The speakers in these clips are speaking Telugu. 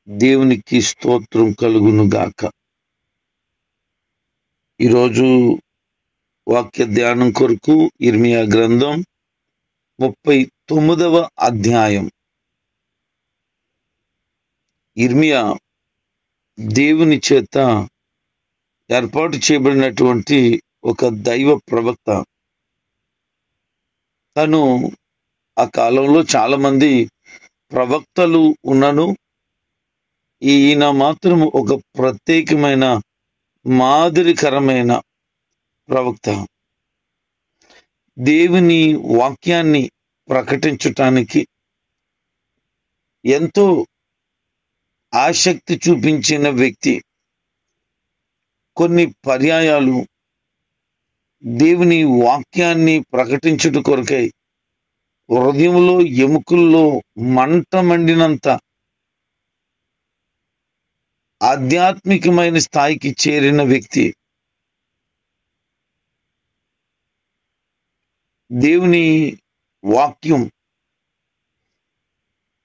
దేవునికి స్తోత్రం కలుగును గాక. ఈరోజు వాక్య ధ్యానం కొరకు ఇర్మియా గ్రంథం 39వ అధ్యాయం. ఇర్మియా దేవుని చేత ఏర్పాటు చేయబడినటువంటి ఒక దైవ ప్రవక్త. తను ఆ కాలంలో చాలా మంది ప్రవక్తలు ఉన్నను, ఈయన మాత్రం ఒక ప్రత్యేకమైన మాదిరికరమైన ప్రవక్త. దేవుని వాక్యాన్ని ప్రకటించటానికి ఎంతో ఆసక్తి చూపించిన వ్యక్తి. కొన్ని పర్యాయాలు దేవుని వాక్యాన్ని ప్రకటించుట కొరకై హృదయంలో ఎముకల్లో మంట మండినంత ఆధ్యాత్మికమైన స్థాయికి చేరిన వ్యక్తి. దేవుని వాక్యం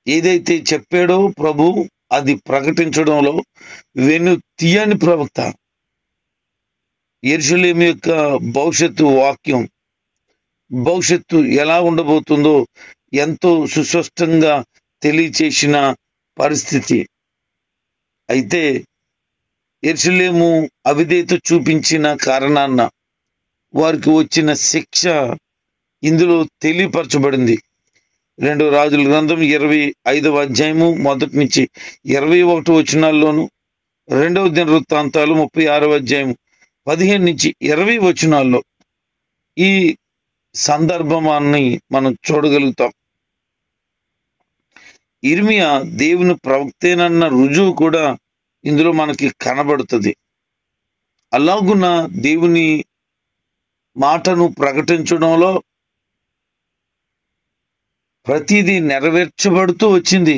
ఏదైతే చెప్పాడో ప్రభు, అది ప్రకటించడంలో వెను తీయని ప్రవక్త. యెరూషలేము యొక్క భవిష్యత్తు వాక్యం, భవిష్యత్తు ఎలా ఉండబోతుందో ఎంతో సుస్పష్టంగా తెలియచేసిన పరిస్థితి. అయితే యెరూషలేము అవిధేయత చూపించిన కారణాన వారికి వచ్చిన శిక్ష ఇందులో తెలియపరచబడింది. 2 రాజుల గ్రంథం 25వ అధ్యాయము 1 నుంచి 21 వచనాల్లోను, 2వ దినవృత్తాంతాలు 36వ అధ్యాయం 15 నుంచి 20 వచనాల్లో ఈ సందర్భాన్ని మనం చూడగలుగుతాం. ఇర్మియా దేవుని ప్రవక్తేనన్న రుజువు కూడా ఇందులో మనకి కనబడుతుంది. అలాగున దేవుని మాటను ప్రకటించడంలో ప్రతిదీ నెరవేర్చబడుతూ వచ్చింది.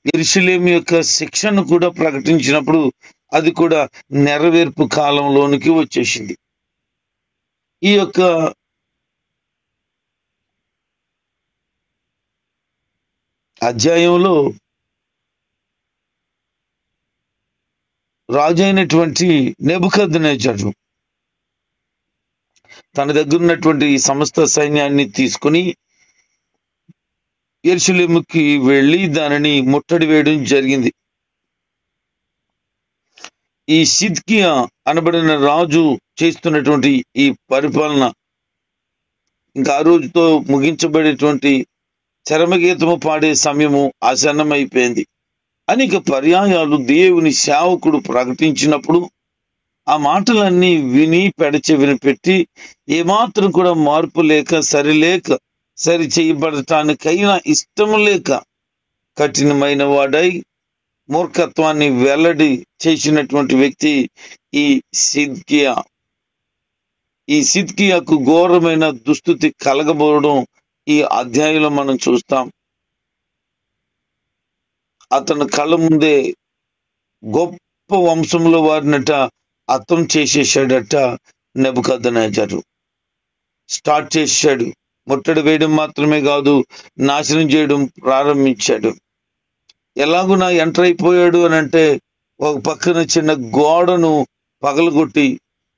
యెరూషలేము యొక్క శిక్షను కూడా ప్రకటించినప్పుడు అది కూడా నెరవేర్పు కాలంలోనికి వచ్చేసింది. ఈ యొక్క అధ్యాయంలో రాజు అయినటువంటి నెబుకద్నెజరు తన దగ్గర ఉన్నటువంటి సమస్త సైన్యాన్ని తీసుకుని యెరూషలేముకి వెళ్ళి దానిని ముట్టడి వేయడం జరిగింది. ఈ సిద్కియా అనబడిన రాజు చేస్తున్నటువంటి ఈ పరిపాలన ఇంకా ఆ రోజుతో ముగించబడేటువంటి చరమగీతము పాడే సమయము ఆసన్నమైపోయింది. అనేక పర్యాయాలు దేవుని సేవకుడు ప్రకటించినప్పుడు ఆ మాటలన్నీ విని పెడచెవిని పెట్టి ఏమాత్రం కూడా మార్పు లేక సరి చేయబడటానికైనా ఇష్టం లేక కఠినమైన వాడై మూర్ఖత్వాన్ని వెల్లడి చేసినటువంటి వ్యక్తి ఈ సిద్కియా. ఈ సిద్కియాకు ఘోరమైన దుస్థితి కలగబోవడం ఈ అధ్యాయంలో మనం చూస్తాం. అతని కళ్ళ ముందే గొప్ప వంశంలో వారినట అర్థం చేసేసాడట నెబుకద్నెజరు. స్టార్ట్ చేశాడు. ముట్టడి వేయడం మాత్రమే కాదు, నాశనం చేయడం ప్రారంభించాడు. ఎలాగునా ఎంటర్ అయిపోయాడు అని అంటే, ఒక పక్కన చిన్న గోడను పగలగొట్టి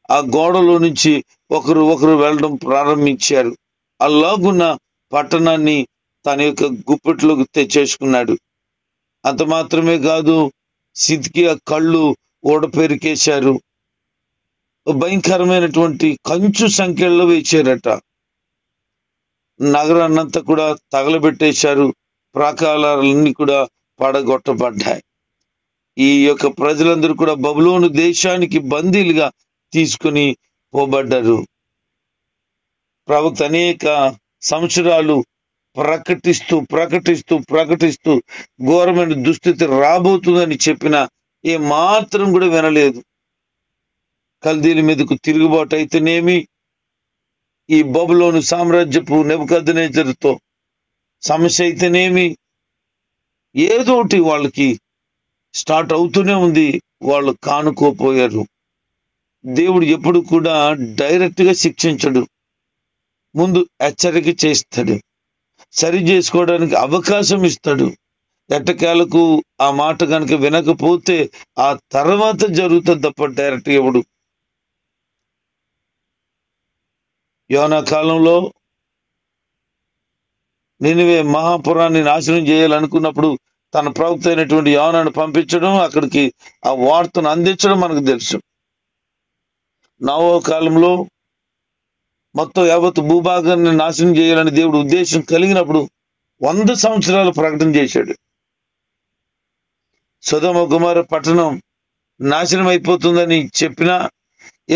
ఆ గోడలో నుంచి ఒకరు వెళ్ళడం ప్రారంభించారు. అలాగున్న పట్టణాన్ని తన యొక్క గుప్పెట్లోకి తెచ్చేసుకున్నాడు. అంత మాత్రమే కాదు, సిద్కియా కళ్ళు ఊడపెరికేశారు. భయంకరమైనటువంటి కంచు సంఖ్యల్లో వేశారట. నగరాన్నంతా కూడా తగలబెట్టేశారు. ప్రాకారాలన్నీ కూడా పడగొట్టబడ్డాయి. ఈ యొక్క ప్రజలందరూ కూడా బబులోను దేశానికి బందీలుగా తీసుకుని పోబడ్డారు. ప్రవక్త అనేక సంవత్సరాలు ప్రకటిస్తూ ఘోరమైన దుస్థితి రాబోతుందని చెప్పిన ఏ మాత్రం కూడా వినలేదు. కల్దీల మీదకు తిరుగుబాటు అయితేనేమి, ఈ బబులోను సామ్రాజ్యపు నెబుకద్నెజరుతో సమస్య అయితేనేమి, ఏదోటి వాళ్ళకి స్టార్ట్ అవుతూనే ఉంది. వాళ్ళు కానుకోపోయారు. దేవుడు ఎప్పుడు కూడా డైరెక్ట్ గా శిక్షించడు, ముందు హెచ్చరిక చేస్తాడు, సరి చేసుకోవడానికి అవకాశం ఇస్తాడు. ఎట్టకేలకు ఆ మాట కనుక వినకపోతే ఆ తర్వాత జరుగుతుంది తప్ప డైరెక్ట్ ఎవడు. యోనా కాలంలో నినివే మహాపురాన్ని నాశనం చేయాలనుకున్నప్పుడు తన ప్రవక్త అయినటువంటి యోనాను పంపించడం, అక్కడికి ఆ వార్తను అందించడం మనకు తెలుసు. నోవహు కాలంలో మొత్తం యావత్ భూభాగాన్ని నాశనం చేయాలని దేవుడు ఉద్దేశం కలిగినప్పుడు 100 సంవత్సరాలు ప్రకటన చేశాడు. సొదొమ గొమొర్రా పట్టణం నాశనం అయిపోతుందని చెప్పినా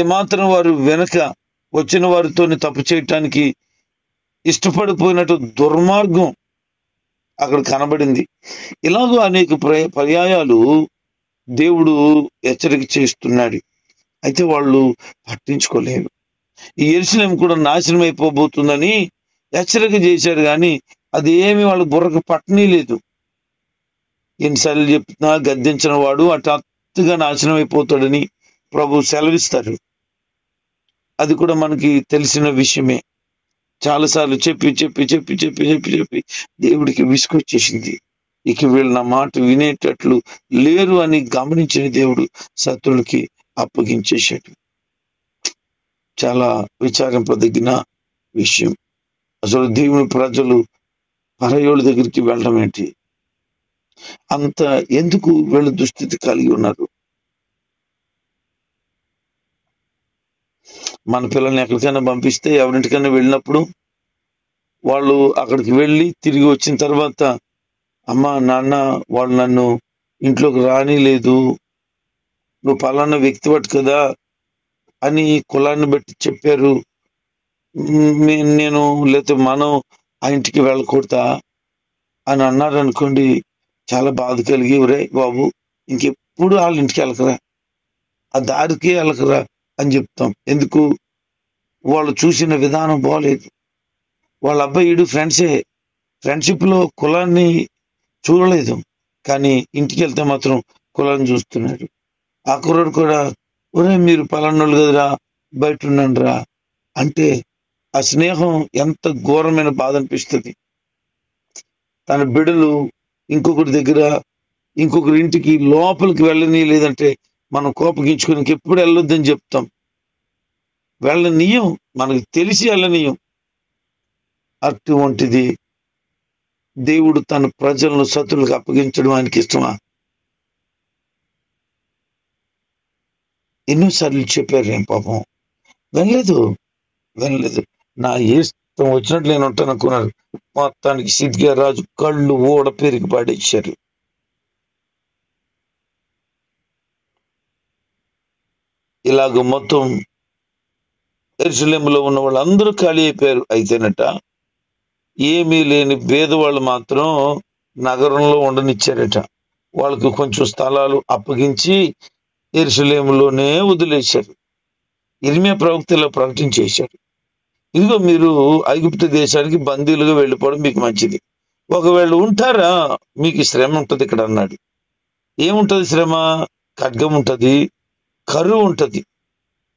ఏమాత్రం వారు వెనక వచ్చిన వారితో తప్పు చేయటానికి ఇష్టపడిపోయినట్టు దుర్మార్గం అక్కడ కనబడింది. ఇలాగూ అనేక పర్యాయాలు దేవుడు హెచ్చరిక చేస్తున్నాడు. అయితే వాళ్ళు పట్టించుకోలేరు. ఈ యెరూషలేము కూడా నాశనం అయిపోబోతుందని హెచ్చరిక చేశారు, కానీ అది ఏమి వాళ్ళ బుర్రకు పట్టనీ లేదు. ఎన్నిసార్లు చెప్తున్నా గద్దించిన వాడు హఠాత్తుగా నాశనం అయిపోతాడని ప్రభు సెలవిస్తారు. అది కూడా మనకి తెలిసిన విషయమే. చాలాసార్లు చెప్పి చెప్పి చెప్పి చెప్పి చెప్పి చెప్పి దేవుడికి విసుగొచ్చేసింది. ఇక వీళ్ళు నా మాట వినేటట్లు లేరు అని గమనించిన దేవుడు శత్రువులకి అప్పగించేశాడు. చాలా విచారింపదగిన విషయం. అసలు దేవుని ప్రజలు పరయోళ్ళ దగ్గరికి వెళ్ళడం ఏంటి? అంత ఎందుకు వీళ్ళు దుస్థితి కలిగి ఉన్నారు? మన పిల్లల్ని ఎక్కడికైనా పంపిస్తే, ఎవరింటికైనా వెళ్ళినప్పుడు వాళ్ళు అక్కడికి వెళ్ళి తిరిగి వచ్చిన తర్వాత, అమ్మ నాన్న వాళ్ళు నన్ను ఇంట్లోకి రానిలేదు, నువ్వు పలానా వ్యక్తివట్ కదా అని కులాన్ని బట్టి చెప్పారు, నేను లేకపోతే మనం ఆ ఇంటికి వెళ్ళకూడదా అని అన్నారు అనుకోండి, చాలా బాధ కలిగి, ఒరే బాబు ఇంకెప్పుడు వాళ్ళ ఇంటికి వెళ్ళకరా, ఆ దారికే వెళ్ళకరా అని చెప్తాం. ఎందుకు? వాళ్ళు చూసిన విధానం బాగలేదు. వాళ్ళ అబ్బాయిడు ఫ్రెండ్షిప్ లో కులాన్ని చూడలేదు, కానీ ఇంటికి వెళ్తే మాత్రం కులాన్ని చూస్తున్నాడు. ఆ కుర్రాడు కూడా, ఒరే మీరు పలానోళ్ళు కదరా, బయట ఉండండి రా అంటే ఆ స్నేహం ఎంత ఘోరమైన బాధ అనిపిస్తుంది. తన బిడ్డలు ఇంకొకరి దగ్గర ఇంకొకరి ఇంటికి లోపలికి వెళ్ళని, లేదంటే మనం కోపగించుకుని ఎప్పుడు వెళ్ళొద్దని చెప్తాం. వెళ్ళనీయం, మనకు తెలిసి వెళ్ళనీయం. అటువంటిది దేవుడు తన ప్రజలను శత్రువులకు అప్పగించడం ఆయనకి ఇష్టమా? ఎన్నోసార్లు చెప్పారు, ఏం పాపం వెళ్ళలేదు. నా ఇష్టం వచ్చినట్లు నేను ఉంటాను అనుకున్నారు. మొత్తానికి సిద్కియా రాజు కళ్ళు ఓడ పెరిగి పాడేశారు. ఇలాగ మొత్తం యెరూషలేములో ఉన్న వాళ్ళందరూ ఖాళీ అయిపోయారు. అయితేనట ఏమీ లేని పేదవాళ్ళు మాత్రం నగరంలో ఉండనిచ్చారట. వాళ్ళకు కొంచెం స్థలాలు అప్పగించి యెరూషలేములోనే వదిలేశారు. ఇర్మియా ప్రవక్త ఇలా ప్రకటన చేశారు, ఇదిగో మీరు ఐగుప్తు దేశానికి బందీలుగా వెళ్ళిపోవడం మీకు మంచిది. ఒకవేళ ఉంటారా, మీకు శ్రమ ఉంటది ఇక్కడ అన్నాడు. ఏముంటది శ్రమ? ఖడ్గం ఉంటది, కరువు ఉంటది,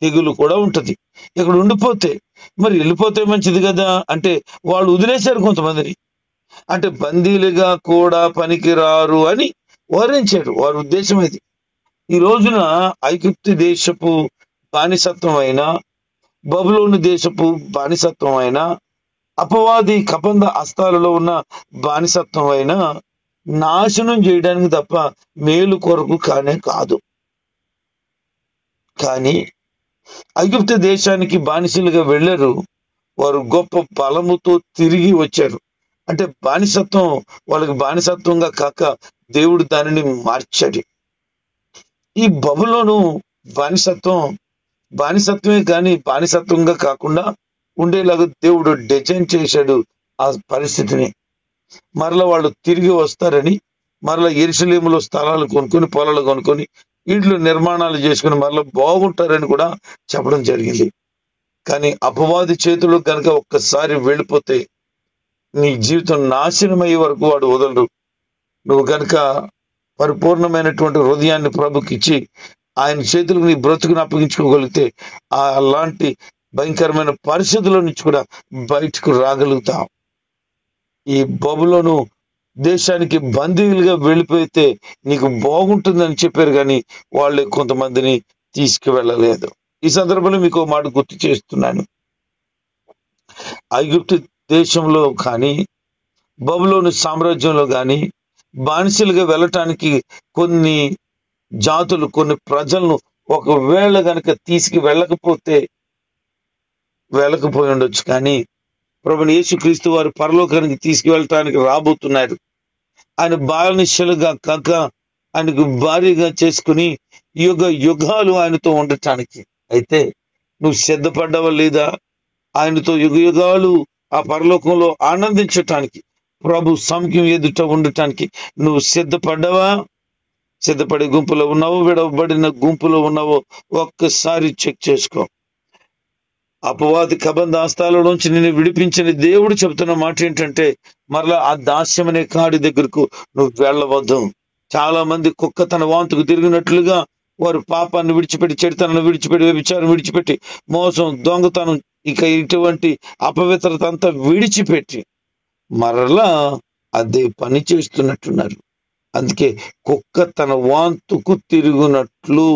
తెగులు కూడా ఉంటది. ఇక్కడ ఉండిపోతే మరి వెళ్ళిపోతే మంచిది కదా అంటే వాళ్ళు వదిలేశారు కొంతమందిని. అంటే బందీలుగా కూడా పనికిరారు అని వారించారు. వారి ఉద్దేశం అది. ఈ రోజున ఐగుప్తు దేశపు బానిసత్వం అయినా, బబులోను దేశపు బానిసత్వం అయినా, అపవాది కబంధ హస్తాలలో ఉన్న బానిసత్వం అయినా నాశనం చేయడానికి తప్ప మేలు కొరకు కానే కాదు. కానీ ఐగుప్తు దేశానికి బానిసలుగా వెళ్ళారు. వారు గొప్ప బలముతో తిరిగి వచ్చారు. అంటే బానిసత్వం వాళ్ళకి బానిసత్వంగా కాక దేవుడు దానిని మార్చాడు. ఈ బబులోను బానిసత్వమే కానీ బానిసత్వంగా కాకుండా ఉండేలాగా దేవుడు డిజైన్ చేశాడు ఆ పరిస్థితిని. మరలా వాళ్ళు తిరిగి వస్తారని, మరలా యెరూషలేములో స్థలాలు కొనుక్కొని, పొలాలు కొనుక్కొని, ఇంట్లో నిర్మాణాలు చేసుకుని మరలా బాగుంటారని కూడా చెప్పడం జరిగింది. కానీ అపవాది చేతులు కనుక ఒక్కసారి వెళ్ళిపోతే నీ జీవితం నాశనమయ్యే వరకు వాడు వదలడు. నువ్వు కనుక పరిపూర్ణమైనటువంటి హృదయాన్ని ప్రభుకి ఇచ్చి ఆయన చేతులకు నీ బ్రతుకుని అప్పగించుకోగలిగితే అలాంటి భయంకరమైన పరిస్థితుల నుంచి కూడా బయటకు రాగలుగుతాం. ఈ బబులోను దేశానికి బందీలుగా వెళ్ళిపోతే నీకు బాగుంటుందని చెప్పారు, కానీ వాళ్ళే కొంతమందిని తీసుకువెళ్ళలేదు. ఈ సందర్భంలో మీకు ఒక మాట గుర్తు చేస్తున్నాను. ఐగుప్తు దేశంలో కానీ బబులోను సామ్రాజ్యంలో కానీ బానిసలుగా వెళ్ళటానికి కొన్ని జాతులు, కొన్ని ప్రజలను ఒకవేళ గనక వెళ్ళకపోయి ఉండొచ్చు, కానీ ప్రభువైన యేసుక్రీస్తు వారు పరలోకానికి తీసుకువెళ్ళటానికి రాబోతున్నారు. ఆయన బానిసలుగా కాక ఆయనకు భారీగా చేసుకుని యుగ యుగాలు ఆయనతో ఉండటానికి. అయితే నువ్వు సిద్ధపడ్డావా లేదా? ఆయనతో యుగ యుగాలు ఆ పరలోకంలో ఆనందించటానికి, ప్రభు సముఖం ఎదుట ఉండటానికి నువ్వు సిద్ధపడ్డావా? సిద్ధపడే గుంపులో ఉన్నావో, విడవబడిన గుంపులో ఉన్నావో ఒక్కసారి చెక్ చేసుకో. అపవాది కబంధ హస్తాల నుంచి నిన్ను విడిపించిన దేవుడు చెబుతున్న మాట ఏంటంటే, మరలా ఆ దాస్యం అనే కాడి దగ్గరకు నువ్వు వెళ్ళవద్దు. చాలా మంది కుక్క తన వాంతుకు తిరిగినట్లుగా వారు పాపాన్ని విడిచిపెట్టి, చెడుతనాన్ని విడిచిపెట్టి, వ్యభిచారం విడిచిపెట్టి, మోసం, దొంగతనం, ఇక ఇటువంటి అపవిత్రత అంతా విడిచిపెట్టి మరలా అదే పని చేస్తున్నట్టున్నారు. అందుకే కుక్క తన వాంతుకు తిరుగునట్లు,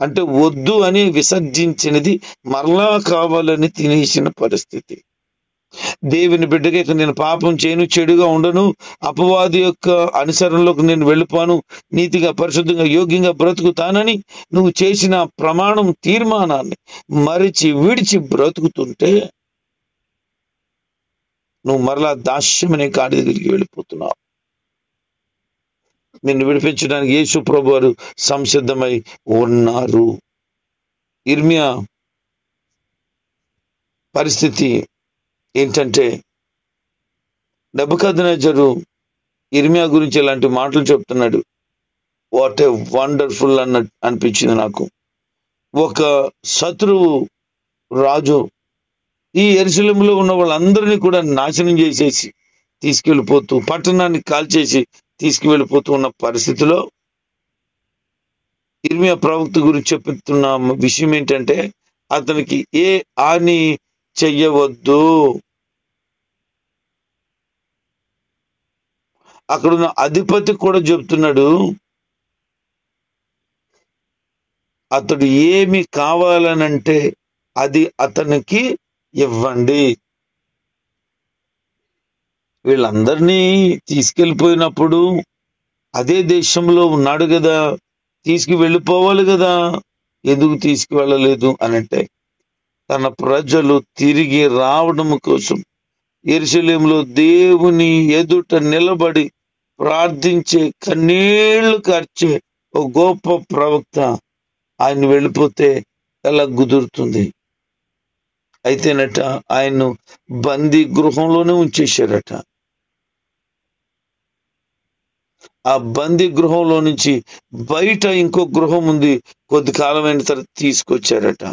అంటే వద్దు అని విసర్జించినది మరలా కావాలని తినేసిన పరిస్థితి. దేవుని బిడ్డగా ఇక నేను పాపం చేయను, చెడుగా ఉండను, అపవాది యొక్క అనుసరణలోకి నేను వెళ్ళిపోను, నీతిగా, పరిశుద్ధంగా, యోగ్యంగా బ్రతుకుతానని నువ్వు చేసిన ప్రమాణం, తీర్మానాన్ని మరిచి విడిచి బ్రతుకుతుంటే నువ్వు మరలా దాస్యమనే కాడి దగ్గరికి వెళ్ళిపోతున్నావు. నిన్ను విడిపించడానికి యేసు ప్రభు వారు సంసిద్ధమై ఉన్నారు. ఇర్మియా పరిస్థితి ఏంటంటే, నెబుకద్నెజరు ఇర్మియా గురించి ఇలాంటి మాటలు చెప్తున్నాడు. వాట్ ఏ వండర్ఫుల్ అనిపించింది నాకు. ఒక శత్రువు రాజు ఈ యెరూషలేములో ఉన్న వాళ్ళందరినీ కూడా నాశనం చేసేసి తీసుకెళ్ళిపోతూ, పట్టణాన్ని కాల్చేసి తీసుకువెళ్ళిపోతూ ఉన్న పరిస్థితిలో ఇర్మియా ప్రవక్త గురించి చెప్తున్న విషయం ఏంటంటే, అతనికి ఏ హాని చెయ్యవద్దు. అక్కడున్న అధిపతి కూడా చెప్తున్నాడు, అతడు ఏమి కావాలనంటే అది అతనికి ఇవ్వండి. వీళ్ళందరినీ తీసుకెళ్ళిపోయినప్పుడు అదే దేశంలో ఉన్నాడు కదా, తీసుకువెళ్ళిపోవాలి కదా, ఎందుకు తీసుకువెళ్ళలేదు అనంటే, తన ప్రజలు తిరిగి రావడం కోసం యెరూషలేములో దేవుని ఎదుట నిలబడి ప్రార్థించే, కన్నీళ్లు కార్చే ఒక గొప్ప ప్రవక్త ఆయన వెళ్ళిపోతే ఎలా కుదురుతుంది? అయితేనట ఆయన్ను బందీ గృహంలోనే ఉంచేశారట. ఆ బందీ గృహంలో నుంచి బయట ఇంకో గృహం ఉంది, కొద్ది కాలమైన తర్వాత తీసుకొచ్చారట.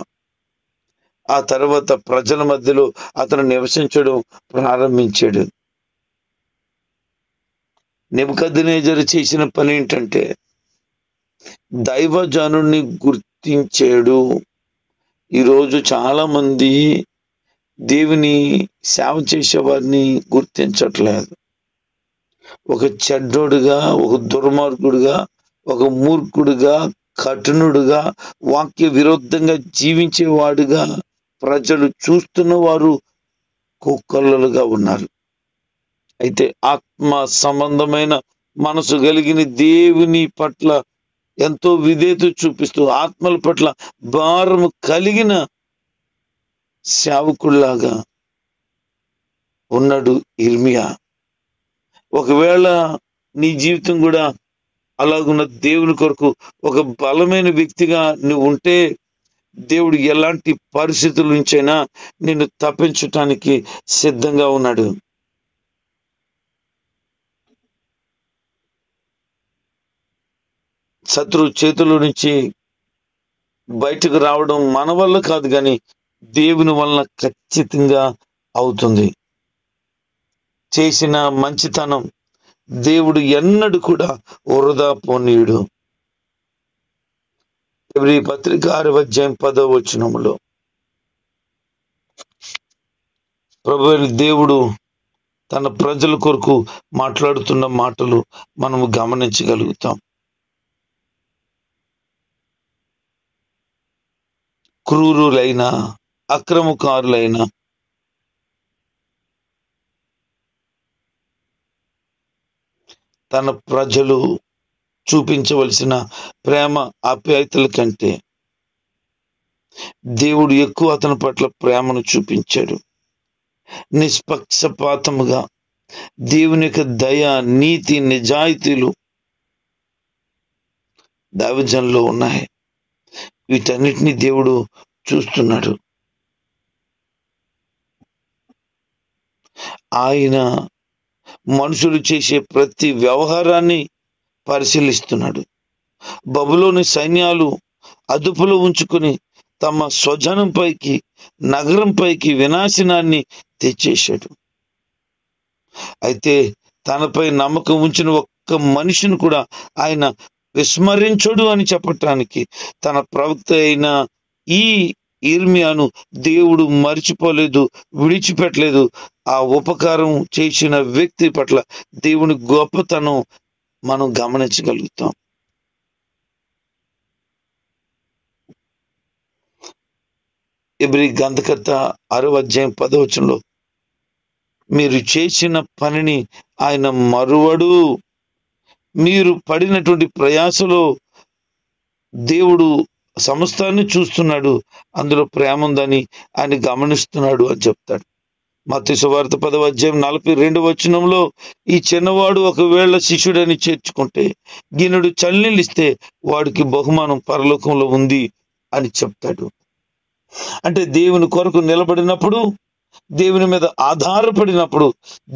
ఆ తర్వాత ప్రజల మధ్యలో అతను నివసించడం ప్రారంభించాడు. నెబుకద్నెజరు చేసిన పని ఏంటంటే, దైవజనుడిని గుర్తించాడు. ఈరోజు చాలా మంది దేవుని సేవ చేసేవారిని గుర్తించట్లేదు. ఒక చెడ్డోడుగా, ఒక దుర్మార్గుడుగా, ఒక మూర్ఖుడుగా, కఠినుడుగా, వాక్య విరుద్ధంగా జీవించేవాడుగా ప్రజలు చూస్తున్న వారు కుక్కలుగా ఉన్నారు. అయితే ఆత్మ సంబంధమైన మనసు కలిగిన దేవుని పట్ల ఎంతో విధేయత చూపిస్తూ ఆత్మల పట్ల భారము కలిగిన సేవకుల్లాగా ఉన్నాడు ఇర్మియా. ఒకవేళ నీ జీవితం కూడా అలాగున్న దేవుని కొరకు ఒక బలమైన వ్యక్తిగా నువ్వు ఉంటే, దేవుడు ఎలాంటి పరిస్థితుల నుంచైనా నిన్ను తప్పించటానికి సిద్ధంగా ఉన్నాడు. శత్రు చేతుల నుంచి బయటకు రావడం మన వల్ల కాదు, కానీ దేవుని వలన ఖచ్చితంగా అవుతుంది. చేసిన మంచితనం దేవుడు ఎన్నడూ కూడా వృధా పోనీయుడు. ఎబ్రీ పత్రిక 6వ అధ్యాయం 10వ వచనములో ప్రభువైన దేవుడు తన ప్రజల కొరకు మాట్లాడుతున్న మాటలు మనము గమనించగలుగుతాం. క్రూరులైన, అక్రమకారులైన, తన ప్రజలు చూపించవలసిన ప్రేమ ఆప్యాయతల కంటే దేవుడు ఎక్కువ అతని పట్ల ప్రేమను చూపించాడు. నిష్పక్షపాతముగా దేవుని యొక్క దయ, నీతి, నిజాయితీలు దైవజనంలో ఉన్నాయి. వీటన్నిటినీ దేవుడు చూస్తున్నాడు. ఆయన మనుషులు చేసే ప్రతి వ్యవహారాన్ని పరిశీలిస్తున్నాడు. బబులోని సైన్యాలు అదుపులో ఉంచుకుని తమ స్వజనంపైకి, నగరంపైకి వినాశనాన్ని తెచ్చేశాడు. అయితే తనపై నమ్మకం ఉంచిన ఒక్క మనిషిని కూడా ఆయన విస్మరించడు అని చెప్పటానికి తన ప్రవక్త అయిన ఈ ఇర్మియాను దేవుడు మర్చిపోలేదు, విడిచిపెట్టలేదు. ఆ ఉపకారం చేసిన వ్యక్తి పట్ల దేవుని గొప్పతనం మనం గమనించగలుగుతాం. ఎబ్రీ గ్రంథకర్త 6వ అధ్యాయం 10వ వచనంలో, మీరు చేసిన పనిని ఆయన మరువడు, మీరు పడినటువంటి ప్రయాసలో దేవుడు సమస్తాన్ని చూస్తున్నాడు, అందులో ప్రేమ ఉందని ఆయన గమనిస్తున్నాడు అని చెప్తాడు. మత్తయి సువార్త 10వ అధ్యాయం 42వ వచనంలో, ఈ చిన్నవాడు ఒకవేళ శిష్యుడని చేర్చుకుంటే గిన్నెడు చల్లనీళ్ళిస్తే వాడికి బహుమానం పరలోకంలో ఉంది అని చెప్తాడు. అంటే దేవుని కొరకు నిలబడినప్పుడు, దేవుని మీద ఆధారపడినప్పుడు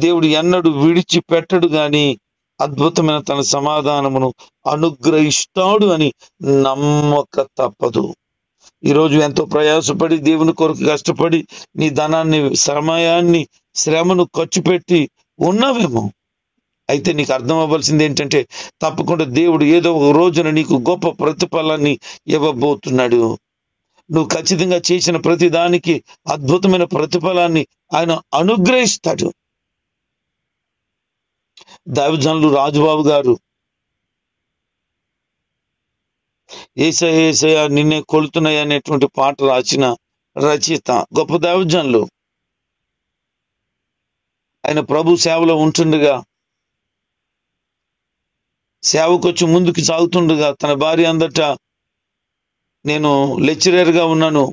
దేవుడు ఎన్నడూ విడిచిపెట్టడు గాని అద్భుతమైన తన సమాధానమును అనుగ్రహిస్తాడు అని నమ్మక తప్పదు. ఈరోజు ఎంతో ప్రయాసపడి దేవుని కొరకు కష్టపడి నీ ధనాన్ని, సమయాన్ని, శ్రమను ఖర్చు పెట్టి ఉన్నావేమో. అయితే నీకు అర్థం అవ్వాల్సింది ఏంటంటే, తప్పకుండా దేవుడు ఏదో ఒక రోజున నీకు గొప్ప ప్రతిఫలాన్ని ఇవ్వబోతున్నాడు. నువ్వు ఖచ్చితంగా చేసిన ప్రతి దానికి అద్భుతమైన ప్రతిఫలాన్ని ఆయన అనుగ్రహిస్తాడు. దైవజనులు రాజుబాబు గారు ఏసయ్య ఏసయ్య నిన్నే కొలుతున్నాయి అనేటువంటి పాట రాసిన రచయిత, గొప్ప దైవజనులు. ఆయన ప్రభు సేవలో ఉంటుండగా, సేవకొచ్చి ముందుకు సాగుతుండగా తన భార్య అందట, నేను లెక్చరర్గా ఉన్నాను,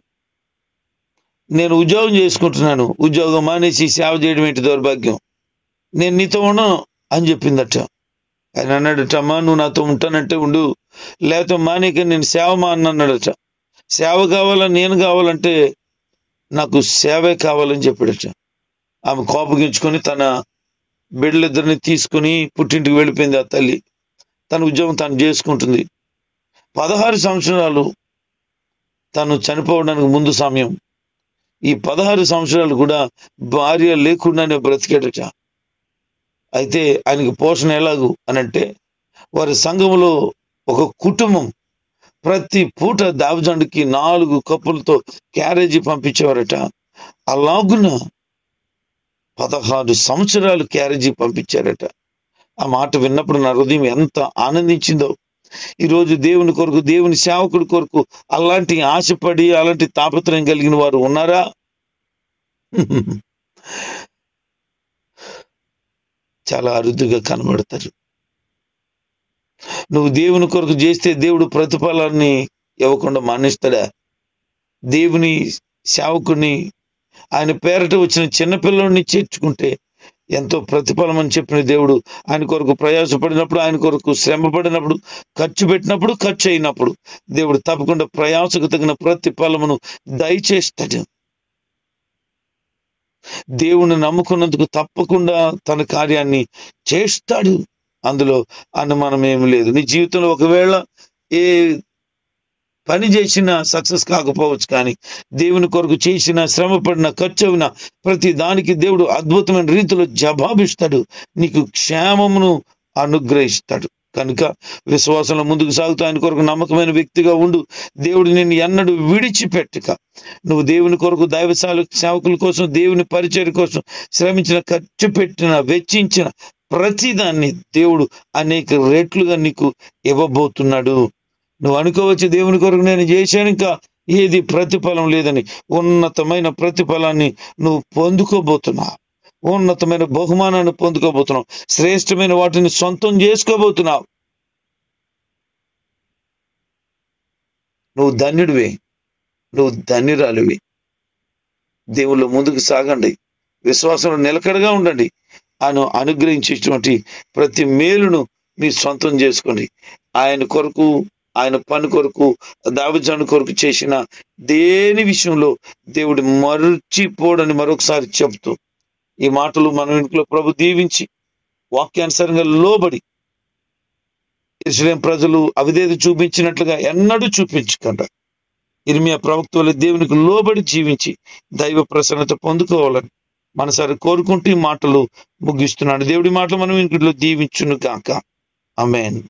నేను ఉద్యోగం చేసుకుంటున్నాను, ఉద్యోగం మానేసి సేవ చేయడం ఏంటి దౌర్భాగ్యం, నేను నీతో ఉండను అని చెప్పిందట. ఆయన అన్నాడట, అమ్మా నువ్వు నాతో ఉంటానంటే ఉండు, లేకపోతే మానేక నేను సేవ అన్నాడట. సేవ కావాలా, నేను కావాలంటే నాకు సేవే కావాలని చెప్పాడట. ఆమె కోపగించుకొని తన బిడ్డలిద్దరిని తీసుకుని పుట్టింటికి వెళ్ళిపోయింది. ఆ తల్లి తన ఉద్యోగం తను చేసుకుంటుంది. 16 సంవత్సరాలు తను చనిపోవడానికి ముందు సమయం. ఈ 16 సంవత్సరాలు కూడా భార్య లేకుండానే బ్రతికేటట. అయితే ఆయనకి పోషణ ఎలాగు అనంటే, వారి సంఘంలో ఒక కుటుంబం ప్రతి పూట దావజండుకి 4 కప్పులతో క్యారేజీ పంపించేవారట. అలాగున 16 సంవత్సరాలు క్యారేజీ పంపించారట. ఆ మాట విన్నప్పుడు నా హృదయం ఎంత ఆనందించిందో. ఈరోజు దేవుని కొరకు, దేవుని సేవకుడి కొరకు అలాంటి ఆశపడి, అలాంటి తాపత్రయం కలిగిన వారు ఉన్నారా? చాలా అరుదుగా కనబడతారు. నువ్వు దేవుని కొరకు చేస్తే దేవుడు ప్రతిఫలాన్ని ఇవ్వకుండా మానేస్తాడా? దేవుని సేవకుని, ఆయన పేరట వచ్చిన చిన్నపిల్లల్ని చేర్చుకుంటే ఎంతో ప్రతిఫలం అని చెప్పిన దేవుడు, ఆయన కొరకు ప్రయాసపడినప్పుడు, ఆయన కొరకు శ్రమ పడినప్పుడు, ఖర్చు పెట్టినప్పుడు, ఖర్చు అయినప్పుడు దేవుడు తప్పకుండా ప్రయాసకు తగిన ప్రతిఫలమును దయచేస్తాడు. దేవుని నమ్ముకున్నందుకు తప్పకుండా తన కార్యాన్ని చేస్తాడు. అందులో అనుమానం ఏమి లేదు. నీ జీవితంలో ఒకవేళ ఏ పని చేసినా సక్సెస్ కాకపోవచ్చు, కానీ దేవుని కొరకు చేసిన, శ్రమ పడిన, ఖర్చు అయిన ప్రతి దానికి దేవుడు అద్భుతమైన రీతిలో జవాబిస్తాడు. నీకు క్షేమమును అనుగ్రహిస్తాడు. కనుక విశ్వాసంలో ముందుకు సాగుతూ ఆయన కొరకు నమ్మకమైన వ్యక్తిగా ఉండు. దేవుడు నిన్ను ఎన్నడూ విడిచిపెట్టక నువ్వు దేవుని కొరకు దైవ సేవకుల కోసం, దేవుని పరిచర్య కోసం శ్రమించిన, ఖర్చు పెట్టిన, వెచ్చించిన ప్రతిదాన్ని దేవుడు అనేక రెట్లుగా నీకు ఇవ్వబోతున్నాడు. నువ్వు అనుకోవచ్చు దేవుని కొరకు నేను చేశాను, ఇంకా ఏది ప్రతిఫలం లేదని. ఉన్నతమైన ప్రతిఫలాన్ని నువ్వు పొందుకోబోతున్నావు. ఉన్నతమైన బహుమానాన్ని పొందుకోబోతున్నావు. శ్రేష్టమైన వాటిని సొంతం చేసుకోబోతున్నావు. నువ్వు ధన్యుడివే, నువ్వు ధన్యురాలివి. దేవుళ్ళు ముందుకు సాగండి, విశ్వాసంలో నిలకడగా ఉండండి. ఆయన అనుగ్రహించేటువంటి ప్రతి మేలును మీ సొంతం చేసుకోండి. ఆయన కొరకు, ఆయన పని కొరకు, దావీదు కొరకు చేసిన దేని విషయంలో దేవుడు మరచిపోడని మరొకసారి చెబుతూ ఈ మాటలు మన ఇంట్లో ప్రభు దీవించి వాక్యానుసారంగా లోబడి యెరూషలేము ప్రజలు అవిధేయత చూపించినట్లుగా ఎన్నడూ చూపించకుండా ఇర్మియా ప్రవక్త వలె దేవునికి లోబడి జీవించి దైవ ప్రసన్నత పొందుకోవాలని మనసారి కోరుకుంటూ ఈ మాటలు ముగిస్తున్నాడు. దేవుడి మాటలు మనం ఇంట్లో దీవించును గాక. ఆమేన్.